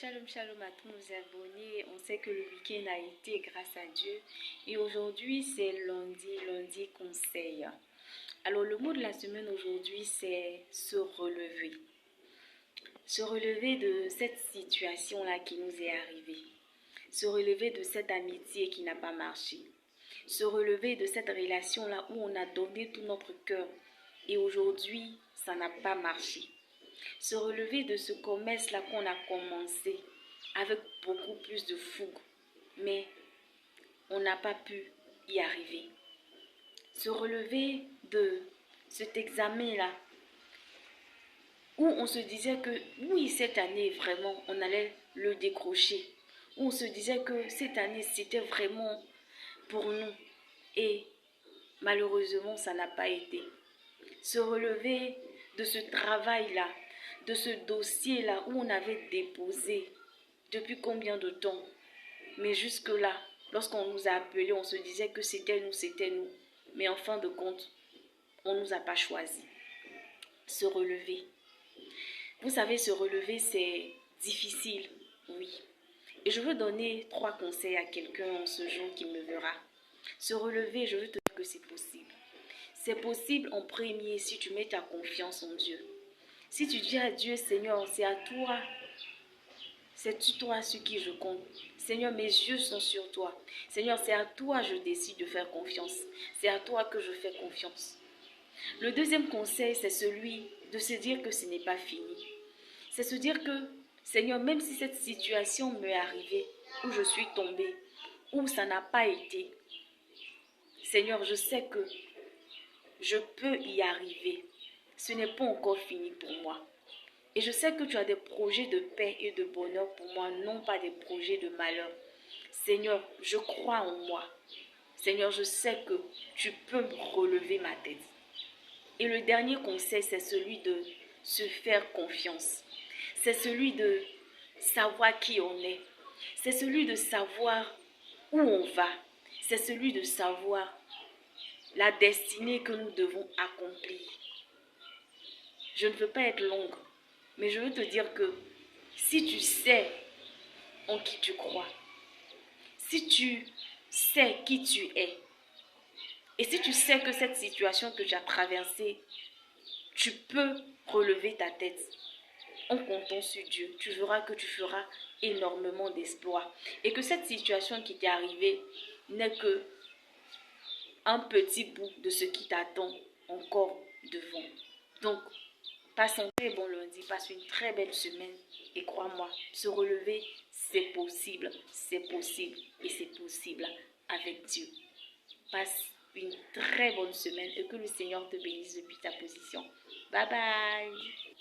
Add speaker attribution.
Speaker 1: Shalom, shalom à tous nos abonnés. On sait que le week-end a été grâce à Dieu. Et aujourd'hui, c'est lundi conseil. Alors, le mot de la semaine aujourd'hui, c'est se relever. Se relever de cette situation-là qui nous est arrivée. Se relever de cette amitié qui n'a pas marché. Se relever de cette relation-là où on a donné tout notre cœur. Et aujourd'hui, ça n'a pas marché. Se relever de ce commerce-là qu'on a commencé avec beaucoup plus de fougue, mais on n'a pas pu y arriver. Se relever de cet examen-là où on se disait que oui, cette année vraiment, on allait le décrocher. Où on se disait que cette année, c'était vraiment pour nous. Et malheureusement, ça n'a pas été. Se relever de ce travail-là, de ce dossier-là où on avait déposé depuis combien de temps. Mais jusque-là, lorsqu'on nous a appelés, on se disait que c'était nous. Mais en fin de compte, on ne nous a pas choisis. Se relever. Vous savez, se relever, c'est difficile, oui. Et je veux donner 3 conseils à quelqu'un en ce jour qui me verra. Se relever, je veux te dire que c'est possible. C'est possible en premier si tu mets ta confiance en Dieu. Si tu dis à Dieu, Seigneur, c'est à toi. C'est toi sur qui je compte. Seigneur, mes yeux sont sur toi. Seigneur, c'est à toi que je décide de faire confiance. C'est à toi que je fais confiance. Le deuxième conseil, c'est celui de se dire que ce n'est pas fini. C'est se dire que, Seigneur, même si cette situation m'est arrivée, où je suis tombée, où ça n'a pas été, Seigneur, je sais que je peux y arriver. Ce n'est pas encore fini pour moi. Et je sais que tu as des projets de paix et de bonheur pour moi, non pas des projets de malheur. Seigneur, je crois en moi. Seigneur, je sais que tu peux relever ma tête. Et le dernier conseil, c'est celui de se faire confiance. C'est celui de savoir qui on est. C'est celui de savoir où on va. C'est celui de savoir la destinée que nous devons accomplir. Je ne veux pas être longue, mais je veux te dire que si tu sais en qui tu crois, si tu sais qui tu es, et si tu sais que cette situation que tu as traversée, tu peux relever ta tête en comptant sur Dieu. Tu verras que tu feras énormément d'exploits. Et que cette situation qui t'est arrivée n'est que un petit bout de ce qui t'attend encore devant. Donc, passe un très bon lundi, passe une très belle semaine et crois-moi, se relever, c'est possible et c'est possible avec Dieu. Passe une très bonne semaine et que le Seigneur te bénisse depuis ta position. Bye bye!